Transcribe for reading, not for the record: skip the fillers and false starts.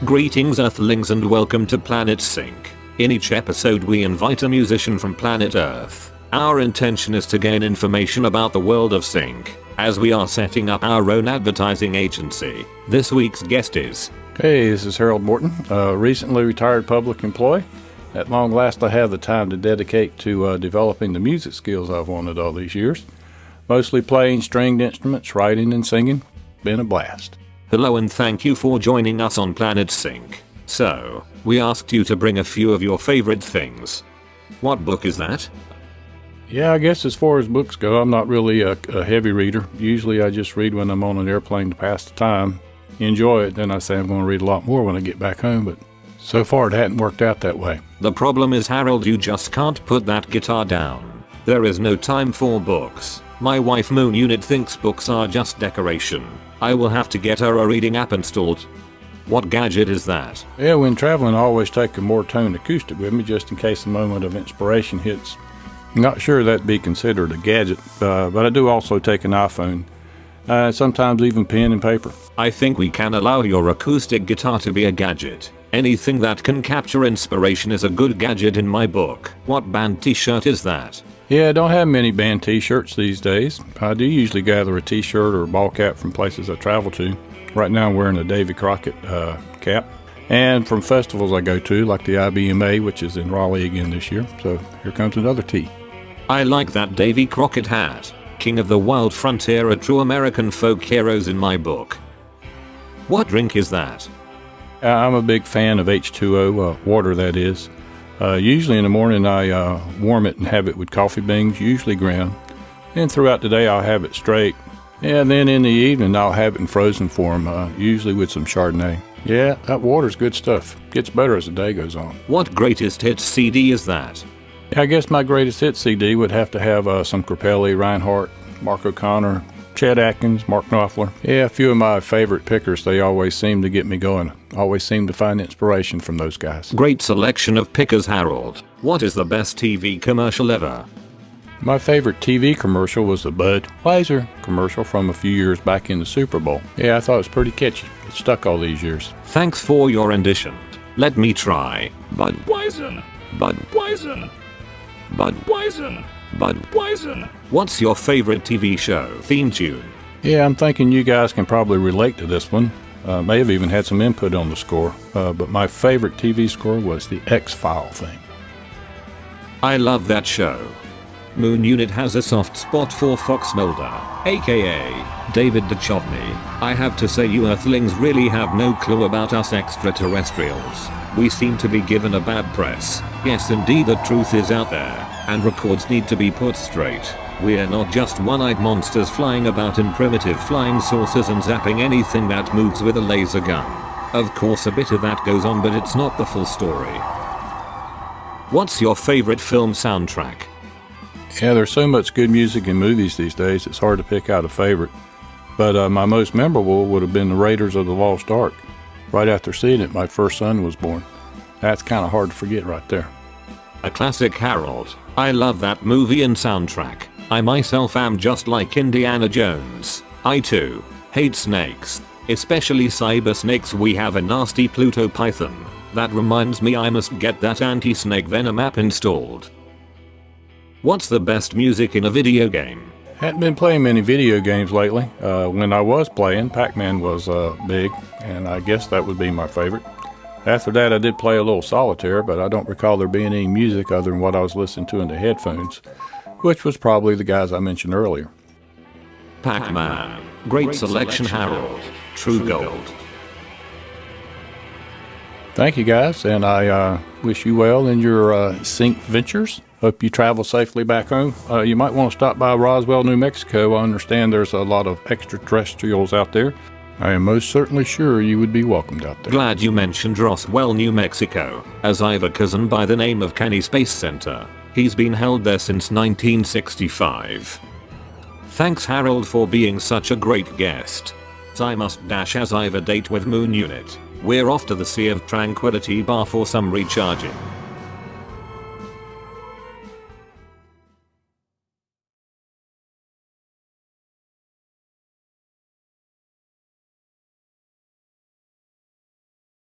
Greetings Earthlings and welcome to Planet Sync. In each episode we invite a musician from planet Earth. Our intention is to gain information about the world of sync, as we are setting up our own advertising agency. This week's guest is... Hey, this is Harold Morton, a recently retired public employee. At long last I have the time to dedicate to developing the music skills I've wanted all these years. Mostly playing stringed instruments, writing and singing. Been a blast. Hello and thank you for joining us on Planet Sync. So, we asked you to bring a few of your favorite things. What book is that? Yeah, I guess as far as books go, I'm not really a heavy reader. Usually I just read when I'm on an airplane to pass the time. Enjoy it, then I say I'm going to read a lot more when I get back home, but so far it hadn't worked out that way. The problem is, Harold, you just can't put that guitar down. There is no time for books. My wife Moon Unit thinks books are just decoration. I will have to get her a reading app installed. What gadget is that? Yeah, when traveling I always take a Morton acoustic with me just in case a moment of inspiration hits. Not sure that'd be considered a gadget, but I do also take an iPhone. Sometimes even pen and paper. I think we can allow your acoustic guitar to be a gadget. Anything that can capture inspiration is a good gadget in my book. What band t-shirt is that? Yeah, I don't have many band t-shirts these days. I do usually gather a t-shirt or a ball cap from places I travel to. Right now I'm wearing a Davy Crockett cap. And from festivals I go to, like the IBMA, which is in Raleigh again this year. So here comes another T. I like that Davy Crockett hat. King of the Wild Frontier, a true American folk heroes in my book. What drink is that? I'm a big fan of H2O, water that is. Usually in the morning I warm it and have it with coffee beans, usually ground. And throughout the day I'll have it straight. And then in the evening I'll have it in frozen form, usually with some Chardonnay. Yeah, that water's good stuff. Gets better as the day goes on. What greatest hits CD is that? I guess my greatest hit CD would have to have some Crapelli, Reinhardt, Mark O'Connor, Chet, Atkins, Mark Knopfler. Yeah, a few of my favorite pickers. They always seem to get me going. Always seem to find inspiration from those guys. Great selection of pickers, Harold. What is the best TV commercial ever? My favorite TV commercial was the Budweiser commercial from a few years back in the Super Bowl. Yeah, I thought it was pretty catchy. It stuck all these years. Thanks for your rendition. Let me try. Budweiser, Budweiser, Budweiser, Budweiser. What's your favorite TV show theme tune? Yeah, I'm thinking you guys can probably relate to this one. May have even had some input on the score, but my favorite TV score was the X-File thing. I love that show. Moon Unit has a soft spot for Fox Mulder, aka David Duchovny. I have to say, you Earthlings really have no clue about us extraterrestrials. We seem to be given a bad press. Yes, indeed, the truth is out there, and records need to be put straight. We're not just one-eyed monsters flying about in primitive flying saucers and zapping anything that moves with a laser gun. Of course a bit of that goes on, but it's not the full story. What's your favorite film soundtrack? Yeah, there's so much good music in movies these days, it's hard to pick out a favorite. But my most memorable would have been the Raiders of the Lost Ark. Right after seeing it, my first son was born. That's kind of hard to forget right there. A classic, Harold. I love that movie and soundtrack. I myself am just like Indiana Jones. I too hate snakes, especially cyber snakes. We have a nasty Pluto python. That reminds me, I must get that anti-snake venom app installed. What's the best music in a video game? Hadn't been playing many video games lately. When I was playing, Pac-Man was big, and I guess that would be my favorite. After that I did play a little solitaire, but I don't recall there being any music other than what I was listening to in the headphones, which was probably the guys I mentioned earlier. Pac-Man. Great selection, Harold. True gold. Thank you guys, and I wish you well in your sync ventures. Hope you travel safely back home. You might want to stop by Roswell, New Mexico. I understand there's a lot of extraterrestrials out there. I am most certainly sure you would be welcomed out there. Glad you mentioned Roswell, New Mexico, as I've a cousin by the name of Kenny Space Center. He's been held there since 1965. Thanks, Harold, for being such a great guest. I must dash as I've a date with Moon Unit. We're off to the Sea of Tranquility bar for some recharging.